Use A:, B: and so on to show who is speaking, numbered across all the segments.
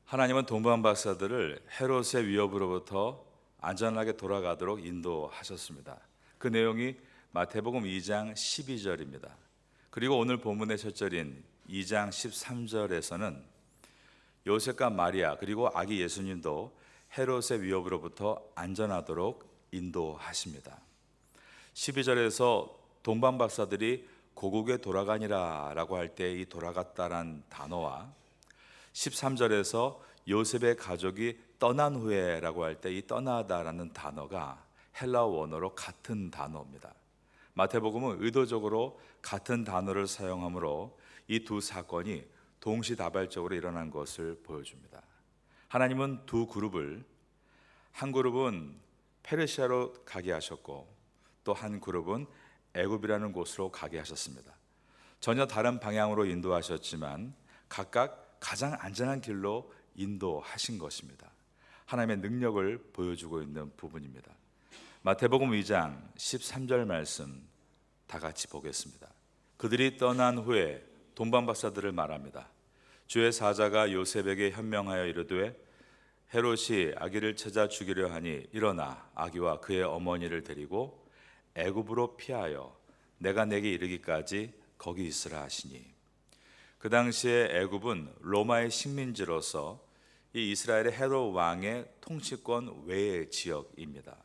A: 하나님은 동방 박사들을 헤롯의 위협으로부터 안전하게 돌아가도록 인도하셨습니다. 그 내용이 마태복음 2장 12절입니다. 그리고 오늘 본문의 첫 절인 2장 13절에서는 요셉과 마리아 그리고 아기 예수님도 헤롯의 위협으로부터 안전하도록 인도하십니다. 12절에서 동방 박사들이 고국에 돌아가니라 라고 할 때 이 돌아갔다란 단어와 13절에서 요셉의 가족이 떠난 후에 라고 할 때 이 떠나다라는 단어가 헬라어 원어로 같은 단어입니다. 마태복음은 의도적으로 같은 단어를 사용하므로 이 두 사건이 동시다발적으로 일어난 것을 보여줍니다. 하나님은 두 그룹을, 한 그룹은 페르시아로 가게 하셨고 또 한 그룹은 애굽이라는 곳으로 가게 하셨습니다. 전혀 다른 방향으로 인도하셨지만 각각 가장 안전한 길로 인도하신 것입니다. 하나님의 능력을 보여주고 있는 부분입니다. 마태복음 2장 13절 말씀 다 같이 보겠습니다. 그들이 떠난 후에 동방 박사들을 말합니다. 주의 사자가 요셉에게 현명하여 이르되 헤롯이 아기를 찾아 죽이려 하니 일어나 아기와 그의 어머니를 데리고 애굽으로 피하여 내가 내게 이르기까지 거기 있으라 하시니. 그 당시에 애굽은 로마의 식민지로서 이 이스라엘의 헤롯 왕의 통치권 외의 지역입니다.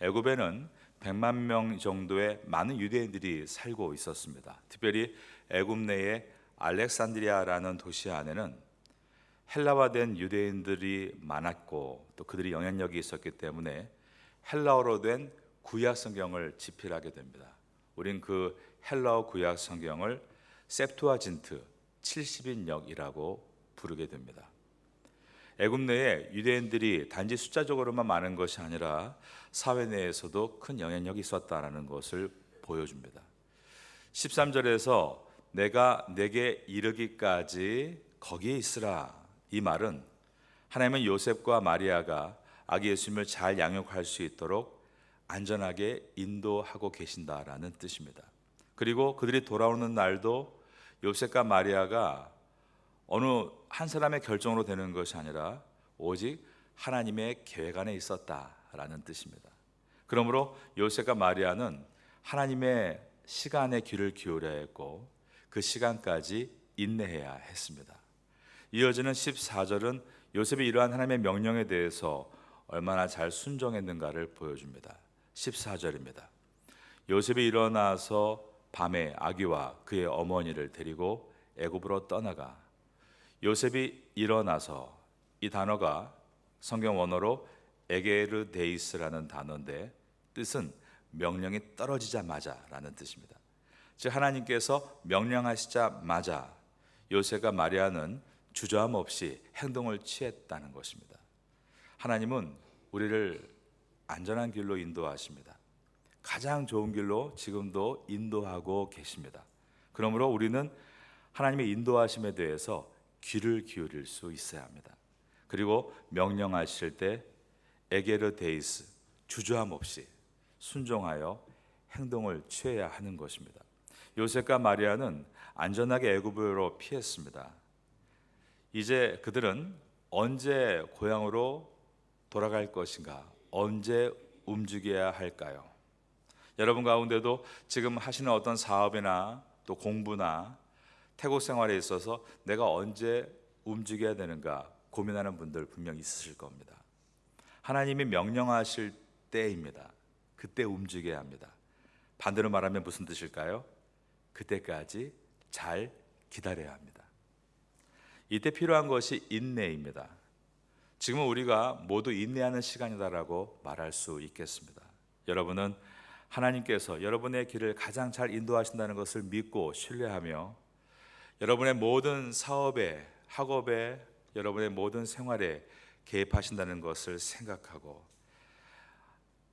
A: 애굽에는 100만 명 정도의 많은 유대인들이 살고 있었습니다. 특별히 애굽 내의 알렉산드리아라는 도시 안에는 헬라화된 유대인들이 많았고 또 그들이 영향력이 있었기 때문에 헬라어로 된 구약 성경을 집필하게 됩니다. 우린 그 헬라어 구약 성경을 셉투아진트 70인역이라고 부르게 됩니다. 애굽 내에 유대인들이 단지 숫자적으로만 많은 것이 아니라 사회 내에서도 큰 영향력이 있었다는 것을 보여줍니다. 13절에서 내가 내게 이르기까지 거기에 있으라, 이 말은 하나님은 요셉과 마리아가 아기 예수님을 잘 양육할 수 있도록 안전하게 인도하고 계신다라는 뜻입니다. 그리고 그들이 돌아오는 날도 요셉과 마리아가 어느 한 사람의 결정으로 되는 것이 아니라 오직 하나님의 계획 안에 있었다라는 뜻입니다. 그러므로 요셉과 마리아는 하나님의 시간에 귀를 기울여야 했고 그 시간까지 인내해야 했습니다. 이어지는 14절은 요셉이 이러한 하나님의 명령에 대해서 얼마나 잘 순종했는가를 보여줍니다. 14절입니다. 요셉이 일어나서 밤에 아기와 그의 어머니를 데리고 애굽으로 떠나가. 요셉이 일어나서, 이 단어가 성경 원어로 에게르데이스라는 단어인데 뜻은 명령이 떨어지자마자라는 뜻입니다. 즉 하나님께서 명령하시자마자 요셉과 마리아는 주저함 없이 행동을 취했다는 것입니다. 하나님은 우리를 안전한 길로 인도하십니다. 가장 좋은 길로 지금도 인도하고 계십니다. 그러므로 우리는 하나님의 인도하심에 대해서 귀를 기울일 수 있어야 합니다. 그리고 명령하실 때 에게르데이스, 주저함 없이 순종하여 행동을 취해야 하는 것입니다. 요셉과 마리아는 안전하게 애굽으로 피했습니다. 이제 그들은 언제 고향으로 돌아갈 것인가? 언제 움직여야 할까요? 여러분 가운데도 지금 하시는 어떤 사업이나 또 공부나 태국 생활에 있어서 내가 언제 움직여야 되는가 고민하는 분들 분명 있으실 겁니다. 하나님이 명령하실 때입니다. 그때 움직여야 합니다. 반대로 말하면 무슨 뜻일까요? 그때까지 잘 기다려야 합니다. 이때 필요한 것이 인내입니다. 지금은 우리가 모두 인내하는 시간이다라고 말할 수 있겠습니다. 여러분은 하나님께서 여러분의 길을 가장 잘 인도하신다는 것을 믿고 신뢰하며 여러분의 모든 사업에, 학업에, 여러분의 모든 생활에 개입하신다는 것을 생각하고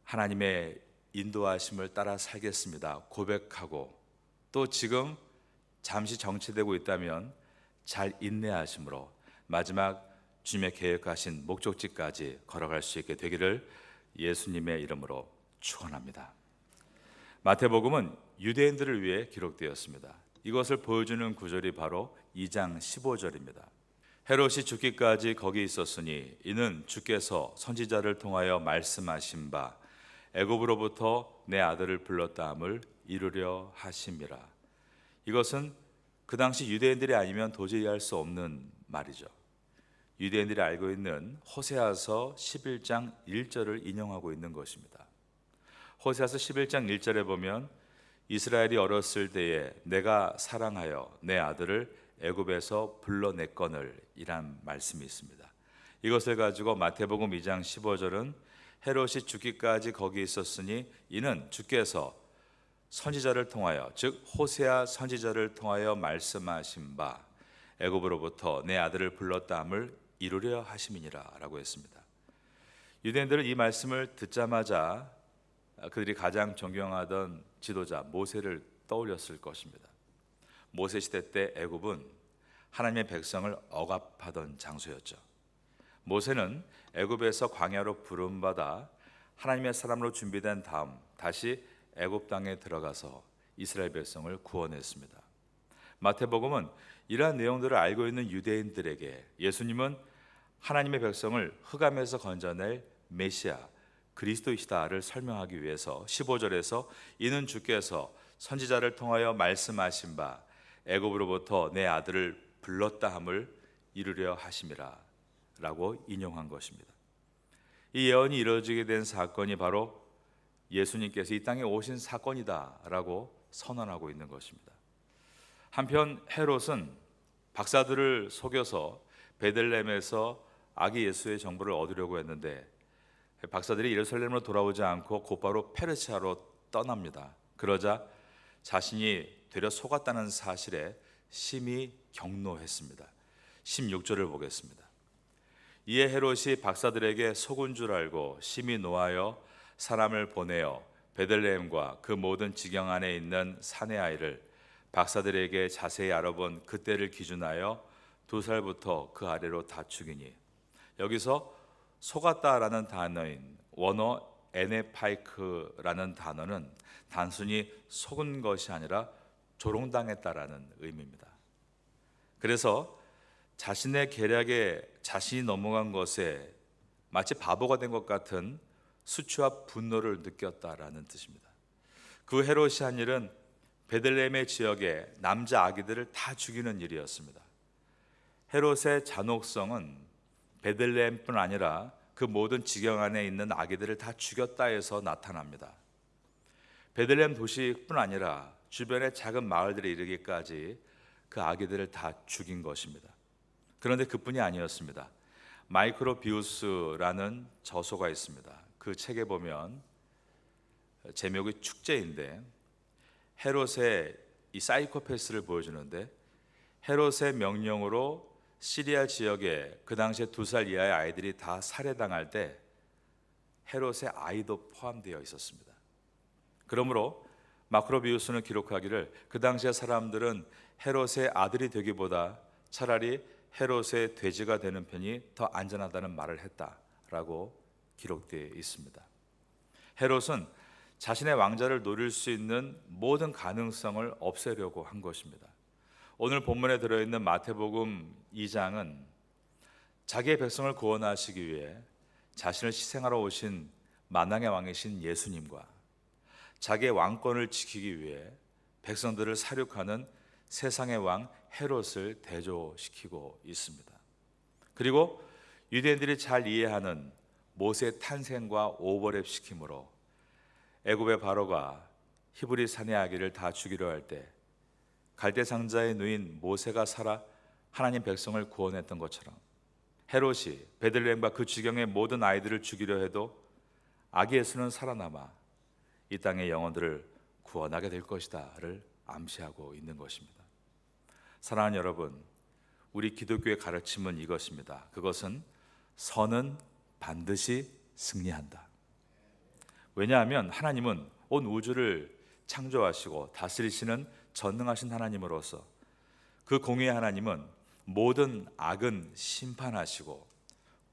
A: 하나님의 인도하심을 따라 살겠습니다 고백하고 또 지금 잠시 정체되고 있다면 잘 인내하심으로 마지막 주님의 계획하신 목적지까지 걸어갈 수 있게 되기를 예수님의 이름으로 축원합니다. 마태복음은 유대인들을 위해 기록되었습니다. 이것을 보여주는 구절이 바로 2장 15절입니다. 헤롯이 죽기까지 거기 있었으니 이는 주께서 선지자를 통하여 말씀하신 바 애굽으로부터 내 아들을 불렀다 함을 이루려 하심이라. 이것은 그 당시 유대인들이 아니면 도저히 할 수 없는 말이죠. 유대인들이 알고 있는 호세아서 11장 1절을 인용하고 있는 것입니다. 호세아서 11장 1절에 보면 이스라엘이 어렸을 때에 내가 사랑하여 내 아들을 애굽에서 불러냈거늘 이란 말씀이 있습니다. 이것을 가지고 마태복음 2장 15절은 헤롯이 죽기까지 거기 있었으니 이는 주께서 선지자를 통하여 즉 호세아 선지자를 통하여 말씀하신 바 애굽으로부터 내 아들을 불렀다 함을 이루려 하심이니라 라고 했습니다. 유대인들은 이 말씀을 듣자마자 그들이 가장 존경하던 지도자 모세를 떠올렸을 것입니다. 모세 시대 때 애굽은 하나님의 백성을 억압하던 장소였죠. 모세는 애굽에서 광야로 부름받아 하나님의 사람으로 준비된 다음 다시 애굽 땅에 들어가서 이스라엘 백성을 구원했습니다. 마태복음은 이러한 내용들을 알고 있는 유대인들에게 예수님은 하나님의 백성을 흑암에서 건져낼 메시아 그리스도이시다를 설명하기 위해서 15절에서 이는 주께서 선지자를 통하여 말씀하신 바 애굽으로부터 내 아들을 불렀다 함을 이루려 하심이라 라고 인용한 것입니다. 이 예언이 이루어지게 된 사건이 바로 예수님께서 이 땅에 오신 사건이다 라고 선언하고 있는 것입니다. 한편 헤롯은 박사들을 속여서 베들레헴에서 아기 예수의 정보를 얻으려고 했는데 박사들이 예루살렘으로 돌아오지 않고 곧바로 페르시아로 떠납니다. 그러자 자신이 되려 속았다는 사실에 심히 경노했습니다. 16절을 보겠습니다. 이에 헤롯이 박사들에게 속은 줄 알고 심히 노하여 사람을 보내어 베들레헴과 그 모든 지경 안에 있는 사내 아이를 박사들에게 자세히 알아본 그때를 기준하여 2살부터 그 아래로 다 죽이니. 여기서 속았다라는 단어인 원어 에네파이크라는 단어는 단순히 속은 것이 아니라 조롱당했다라는 의미입니다. 그래서 자신의 계략에 자신이 넘어간 것에 마치 바보가 된 것 같은 수치와 분노를 느꼈다라는 뜻입니다. 그 헤롯이 한 일은 베들레헴의 지역에 남자 아기들을 다 죽이는 일이었습니다. 헤롯의 잔혹성은 베들레헴뿐 아니라 그 모든 지경 안에 있는 아기들을 다 죽였다 해서 나타납니다. 베들레헴 도시뿐 아니라 주변의 작은 마을들에 이르기까지 그 아기들을 다 죽인 것입니다. 그런데 그뿐이 아니었습니다. 마이크로비우스라는 저서가 있습니다. 그 책에 보면 제목이 축제인데 헤롯의 이 사이코패스를 보여주는데 헤롯의 명령으로 시리아 지역에 그 당시에 2살 이하의 아이들이 다 살해당할 때 헤롯의 아이도 포함되어 있었습니다. 그러므로 마크로비우스는 기록하기를 그 당시의 사람들은 헤롯의 아들이 되기보다 차라리 헤롯의 돼지가 되는 편이 더 안전하다는 말을 했다라고 기록되어 있습니다. 헤롯은 자신의 왕자를 노릴 수 있는 모든 가능성을 없애려고 한 것입니다. 오늘 본문에 들어있는 마태복음 2장은 자기의 백성을 구원하시기 위해 자신을 희생하러 오신 만왕의 왕이신 예수님과 자기의 왕권을 지키기 위해 백성들을 살육하는 세상의 왕 헤롯을 대조시키고 있습니다. 그리고 유대인들이 잘 이해하는 모세의 탄생과 오버랩 시킴으로 애굽의 바로가 히브리 사내 아기를 다 죽이려 할 때 갈대 상자에 누인 모세가 살아 하나님 백성을 구원했던 것처럼 헤롯이 베들레헴과 그 지경의 모든 아이들을 죽이려 해도 아기 예수는 살아남아 이 땅의 영혼들을 구원하게 될 것이다를 암시하고 있는 것입니다. 사랑하는 여러분, 우리 기독교의 가르침은 이것입니다. 그것은 선은 반드시 승리한다. 왜냐하면 하나님은 온 우주를 창조하시고 다스리시는 전능하신 하나님으로서 그 공의의 하나님은 모든 악은 심판하시고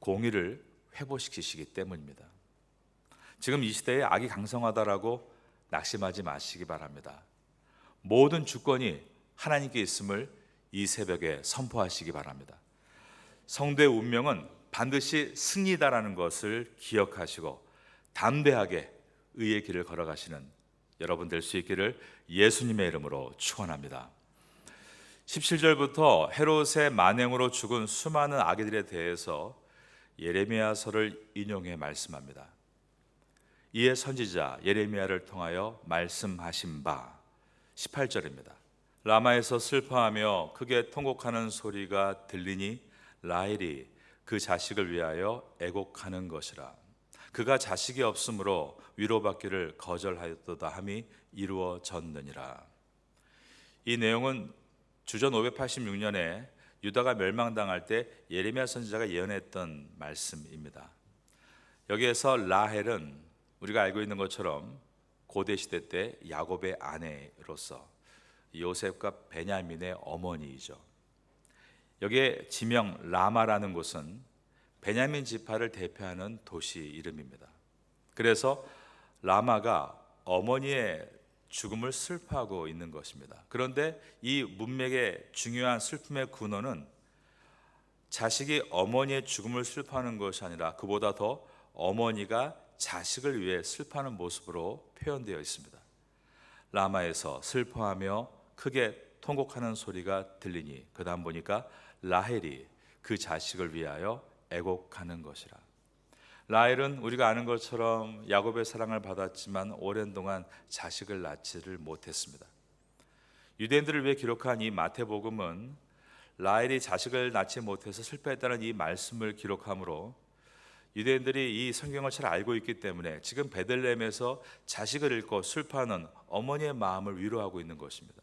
A: 공의를 회복시키시기 때문입니다. 지금 이 시대에 악이 강성하다라고 낙심하지 마시기 바랍니다. 모든 주권이 하나님께 있음을 이 새벽에 선포하시기 바랍니다. 성도의 운명은 반드시 승리다라는 것을 기억하시고 담대하게 의의 길을 걸어가시는 여러분 될 수 있기를 예수님의 이름으로 축원합니다. 17절부터 헤롯의 만행으로 죽은 수많은 아기들에 대해서 예레미야서를 인용해 말씀합니다. 이에 선지자 예레미야를 통하여 말씀하신 바 18절입니다. 라마에서 슬퍼하며 크게 통곡하는 소리가 들리니 라헬이 그 자식을 위하여 애곡하는 것이라. 그가 자식이 없으므로 위로받기를 거절하였도다 함이 이루어졌느니라. 이 내용은 주전 586년에 유다가 멸망당할 때 예레미야 선지자가 예언했던 말씀입니다. 여기에서 라헬은 우리가 알고 있는 것처럼 고대 시대 때 야곱의 아내로서 요셉과 베냐민의 어머니이죠. 여기에 지명 라마라는 곳은 베냐민 지파를 대표하는 도시 이름입니다. 그래서 라마가 어머니의 죽음을 슬퍼하고 있는 것입니다. 그런데 이 문맥의 중요한 슬픔의 근원은 자식이 어머니의 죽음을 슬퍼하는 것이 아니라 그보다 더 어머니가 자식을 위해 슬퍼하는 모습으로 표현되어 있습니다. 라마에서 슬퍼하며 크게 통곡하는 소리가 들리니, 그 다음 보니까 라헬이 그 자식을 위하여 애곡하는 것이라. 라헬은 우리가 아는 것처럼 야곱의 사랑을 받았지만 오랜 동안 자식을 낳지를 못했습니다. 유대인들을 위해 기록한 이 마태복음은 라헬이 자식을 낳지 못해서 슬퍼했다는 이 말씀을 기록하므로 유대인들이 이 성경을 잘 알고 있기 때문에 지금 베들레헴에서 자식을 잃고 슬퍼하는 어머니의 마음을 위로하고 있는 것입니다.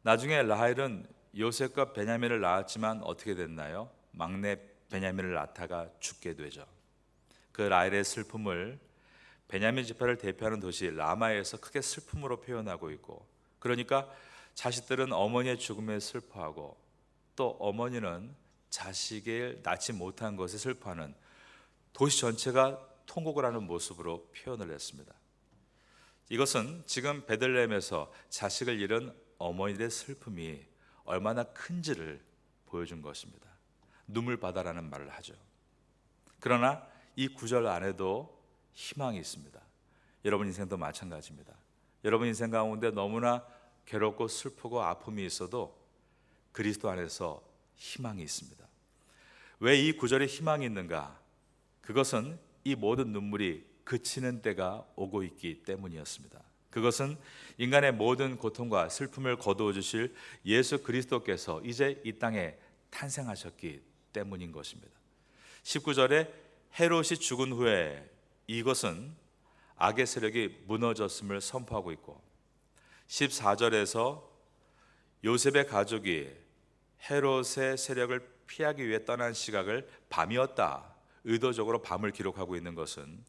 A: 나중에 라헬은 요셉과 베냐민을 낳았지만 어떻게 됐나요? 막내 베냐민을 낳다가 죽게 되죠. 그 라헬의 슬픔을 베냐민 지파를 대표하는 도시 라마에서 크게 슬픔으로 표현하고 있고, 그러니까 자식들은 어머니의 죽음에 슬퍼하고 또 어머니는 자식을 낳지 못한 것에 슬퍼하는 도시 전체가 통곡을 하는 모습으로 표현을 했습니다. 이것은 지금 베들레헴에서 자식을 잃은 어머니들의 슬픔이 얼마나 큰지를 보여준 것입니다. 눈물바다라는 말을 하죠. 그러나 이 구절 안에도 희망이 있습니다. 여러분 인생도 마찬가지입니다. 여러분 인생 가운데 너무나 괴롭고 슬프고 아픔이 있어도 그리스도 안에서 희망이 있습니다. 왜 이 구절에 희망이 있는가? 그것은 이 모든 눈물이 그치는 때가 오고 있기 때문이었습니다. 그것은 인간의 모든 고통과 슬픔을 거두어 주실 예수 그리스도께서 이제 이 땅에 탄생하셨기 때문인 것입니다. 19절에 헤롯이 죽은 후에 이것은 악의 세력이 무너졌음을 선포하고 있고, 14절에서 요셉의 가족이 헤롯의 세력을 피하기 위해 떠난 시각을 밤이었다, 의도적으로 밤을 기록하고 있는 것은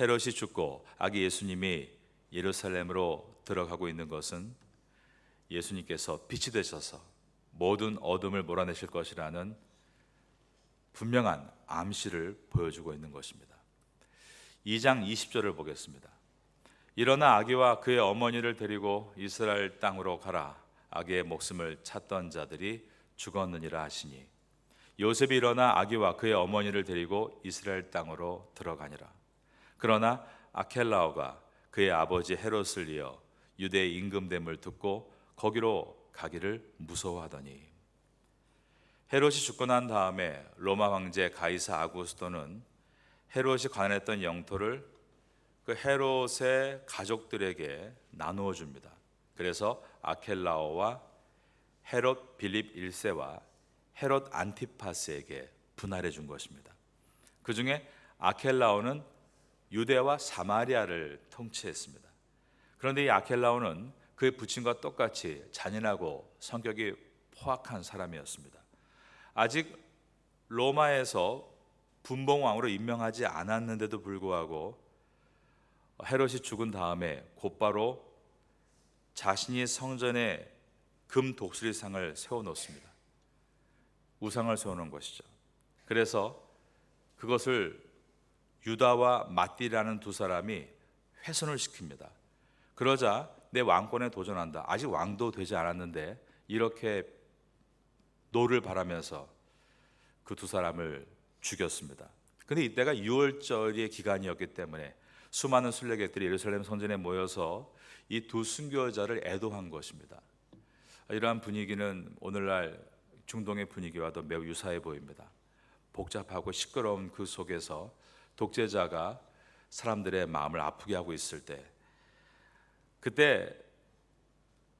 A: 헤롯이 죽고 아기 예수님이 예루살렘으로 들어가고 있는 것은 예수님께서 빛이 되셔서 모든 어둠을 몰아내실 것이라는 분명한 암시를 보여주고 있는 것입니다. 2장 20절을 보겠습니다. 일어나 아기와 그의 어머니를 데리고 이스라엘 땅으로 가라. 아기의 목숨을 찾던 자들이 죽었느니라 하시니, 요셉이 일어나 아기와 그의 어머니를 데리고 이스라엘 땅으로 들어가니라. 그러나 아켈라오가 그의 아버지 헤롯을 이어 유대의 임금됨을 듣고 거기로 가기를 무서워하더니, 헤롯이 죽고 난 다음에 로마 황제 가이사 아구스토는 헤롯이 관할했던 영토를 그 헤롯의 가족들에게 나누어 줍니다. 그래서 아켈라오와 헤롯 빌립 1세와 헤롯 안티파스에게 분할해 준 것입니다. 그 중에 아켈라오는 유대와 사마리아를 통치했습니다. 그런데 이 아켈라오는 그의 부친과 똑같이 잔인하고 성격이 포악한 사람이었습니다. 아직 로마에서 분봉왕으로 임명하지 않았는데도 불구하고 헤롯이 죽은 다음에 곧바로 자신이 성전에 금 독수리상을 세워놓습니다. 우상을 세워놓은 것이죠. 그래서 그것을 유다와 mat디라는 두 사람이 훼손을 시킵니다. 그러자 내 왕권에 도전한다. 아직 왕도 되지 않았는데 이렇게 노를 바라면서 그 두 사람을 죽였습니다. 근데 이때가 6월절의 기간이었기 때문에 수많은 순례객들이 예루살렘 성전에 모여서 이 두 순교자를 애도한 것입니다. 이러한 분위기는 오늘날 중동의 분위기와도 매우 유사해 보입니다. 복잡하고 시끄러운 그 속에서 독재자가 사람들의 마음을 아프게 하고 있을 때, 그때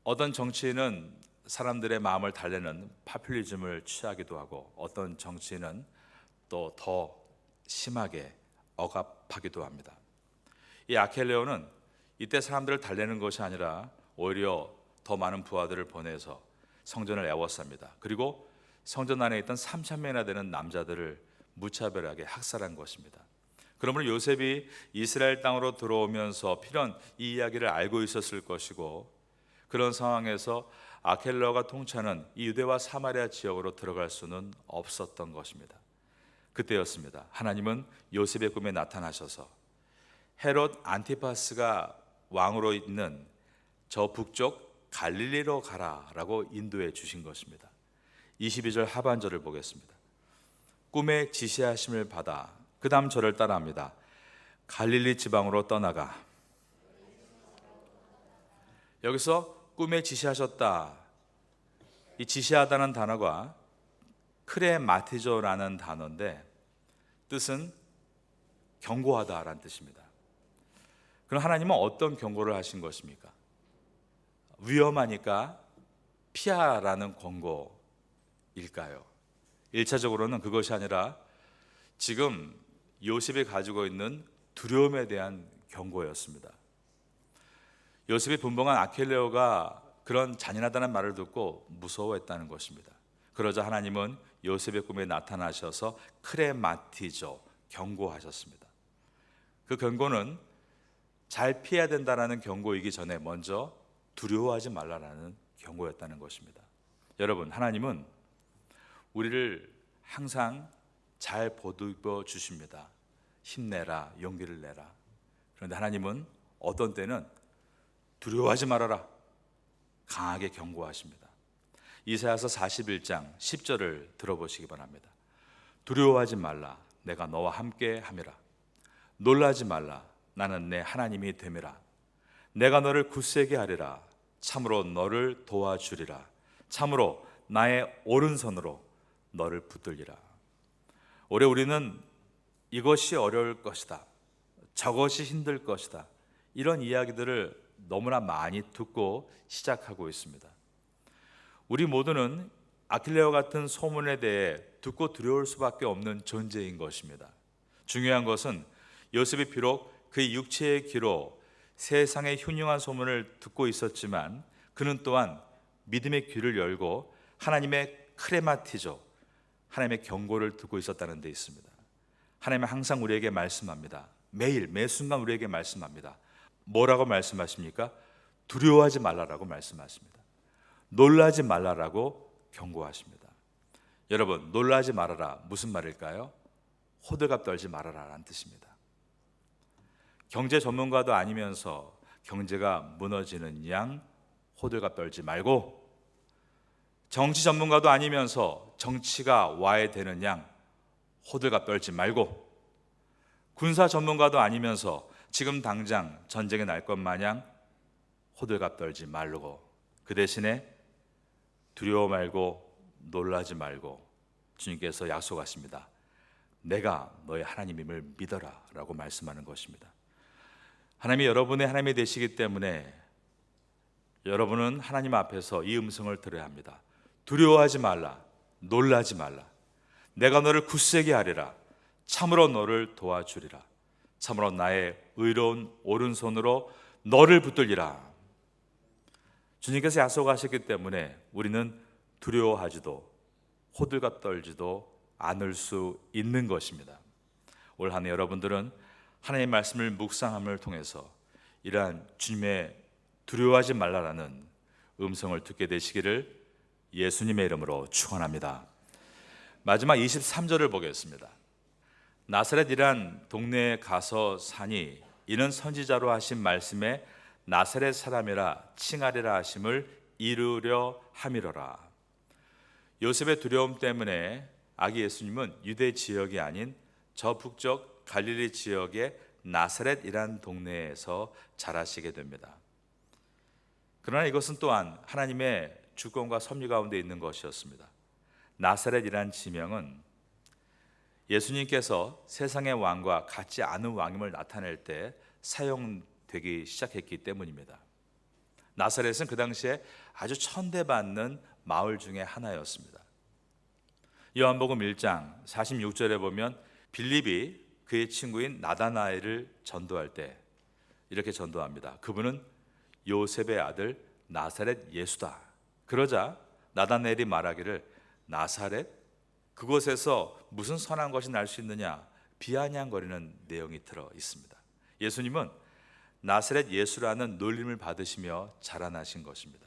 A: 어떤 정치인은 사람들의 마음을 달래는 파퓰리즘을 취하기도 하고, 어떤 정치인은 또 더 심하게 억압하기도 합니다. 이 아켈레오는 이때 사람들을 달래는 것이 아니라 오히려 더 많은 부하들을 보내서 성전을 애워쌉니다. 그리고 성전 안에 있던 3,000명이나 되는 남자들을 무차별하게 학살한 것입니다. 그러므로 요셉이 이스라엘 땅으로 들어오면서 필연 이 이야기를 알고 있었을 것이고, 그런 상황에서 아켈레오가 통치하는 이 유대와 사마리아 지역으로 들어갈 수는 없었던 것입니다. 그때였습니다. 하나님은 요셉의 꿈에 나타나셔서 헤롯 안티파스가 왕으로 있는 저 북쪽 갈릴리로 가라라고 인도해 주신 것입니다. 22절 하반절을 보겠습니다. 꿈에 지시하심을 받아 그 다음 절을 따라합니다. 갈릴리 지방으로 떠나가. 여기서 꿈에 지시하셨다, 이 지시하다는 단어가 크레마티조라는 단어인데 뜻은 경고하다라는 뜻입니다. 그럼 하나님은 어떤 경고를 하신 것입니까? 위험하니까 피하라는 권고일까요? 1차적으로는 그것이 아니라 지금 요셉이 가지고 있는 두려움에 대한 경고였습니다. 요셉이 분봉한 아켈레오가 그런 잔인하다는 말을 듣고 무서워했다는 것입니다. 그러자 하나님은 요셉의 꿈에 나타나셔서 크레마티조, 경고하셨습니다. 그 경고는 잘 피해야 된다는 경고이기 전에 먼저 두려워하지 말라라는 경고였다는 것입니다. 여러분, 하나님은 우리를 항상 잘 보듬어 주십니다. 힘내라, 용기를 내라. 그런데 하나님은 어떤 때는 두려워하지 말아라, 강하게 경고하십니다. 이사야서 41장 10절을 들어보시기 바랍니다. 두려워하지 말라, 내가 너와 함께 함이라. 놀라지 말라, 나는 내 하나님이 됨이라. 내가 너를 굳세게 하리라. 참으로 너를 도와주리라. 참으로 나의 오른손으로 너를 붙들리라. 올해 우리는 이것이 어려울 것이다, 저것이 힘들 것이다, 이런 이야기들을 너무나 많이 듣고 시작하고 있습니다. 우리 모두는 아킬레오 같은 소문에 대해 듣고 두려울 수밖에 없는 존재인 것입니다. 중요한 것은 요셉이 비록 그의 육체의 귀로 세상의 흉흉한 소문을 듣고 있었지만 그는 또한 믿음의 귀를 열고 하나님의 크레마티조, 하나님의 경고를 듣고 있었다는 데 있습니다. 하나님은 항상 우리에게 말씀합니다. 매일 매순간 우리에게 말씀합니다. 뭐라고 말씀하십니까? 두려워하지 말라라고 말씀하십니다. 놀라지 말라라고 경고하십니다. 여러분, 놀라지 말아라, 무슨 말일까요? 호들갑 떨지 말아라라는 뜻입니다. 경제 전문가도 아니면서 경제가 무너지는 양 호들갑 떨지 말고, 정치 전문가도 아니면서 정치가 와해되는 양 호들갑 떨지 말고, 군사 전문가도 아니면서 지금 당장 전쟁이 날 것 마냥 호들갑 떨지 말고, 그 대신에 두려워 말고 놀라지 말고 주님께서 약속하십니다. 내가 너의 하나님임을 믿어라 라고 말씀하는 것입니다. 하나님이 여러분의 하나님이 되시기 때문에 여러분은 하나님 앞에서 이 음성을 들어야 합니다. 두려워하지 말라, 놀라지 말라. 내가 너를 굳세게 하리라. 참으로 너를 도와주리라. 참으로 나의 의로운 오른손으로 너를 붙들리라. 주님께서 약속하셨기 때문에 우리는 두려워하지도 호들갑 떨지도 않을 수 있는 것입니다. 올 한 해 여러분들은 하나님의 말씀을 묵상함을 통해서 이러한 주님의 두려워하지 말라라는 음성을 듣게 되시기를 예수님의 이름으로 축원합니다. 마지막 23절을 보겠습니다. 나사렛이란 동네에 가서 사니 이는 선지자로 하신 말씀에 나사렛 사람이라 칭하리라 하심을 이루려 함이로라. 요셉의 두려움 때문에 아기 예수님은 유대 지역이 아닌 저 북쪽 갈릴리 지역의 나사렛이란 동네에서 자라시게 됩니다. 그러나 이것은 또한 하나님의 주권과 섭리 가운데 있는 것이었습니다. 나사렛이란 지명은 예수님께서 세상의 왕과 같지 않은 왕임을 나타낼 때 사용되기 시작했기 때문입니다. 나사렛은 그 당시에 아주 천대받는 마을 중에 하나였습니다. 요한복음 1장 46절에 보면 빌립이 그의 친구인 나다나엘을 전도할 때 이렇게 전도합니다. 그분은 요셉의 아들 나사렛 예수다. 그러자 나다나엘이 말하기를 나사렛? 그곳에서 무슨 선한 것이 날 수 있느냐 비아냥거리는 내용이 들어 있습니다. 예수님은 나사렛 예수라는 놀림을 받으시며 자라나신 것입니다.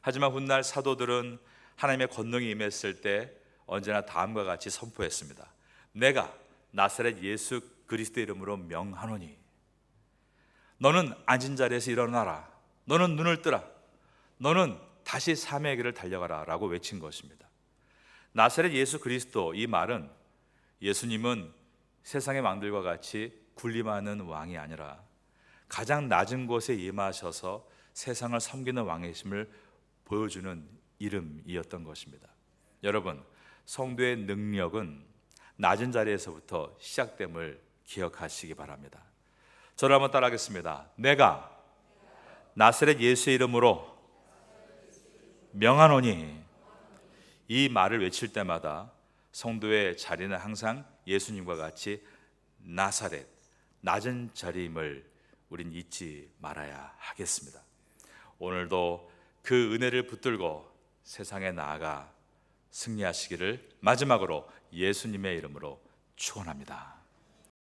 A: 하지만 훗날 사도들은 하나님의 권능이 임했을 때 언제나 다음과 같이 선포했습니다. 내가 나사렛 예수 그리스도 이름으로 명하노니 너는 앉은 자리에서 일어나라. 너는 눈을 뜨라. 너는 다시 삶의 길을 달려가라 라고 외친 것입니다. 나사렛 예수 그리스도, 이 말은 예수님은 세상의 왕들과 같이 군림하는 왕이 아니라 가장 낮은 곳에 임하셔서 세상을 섬기는 왕이심을 보여주는 이름이었던 것입니다. 여러분, 성도의 능력은 낮은 자리에서부터 시작됨을 기억하시기 바랍니다. 저를 한번 따라하겠습니다. 내가 나사렛 예수의 이름으로 명하노니, 이 말을 외칠 때마다 성도의 자리는 항상 예수님과 같이 나사렛, 낮은 자리임을 우린 잊지 말아야 하겠습니다. 오늘도 그 은혜를 붙들고 세상에 나아가 승리하시기를 마지막으로 예수님의 이름으로 축원합니다.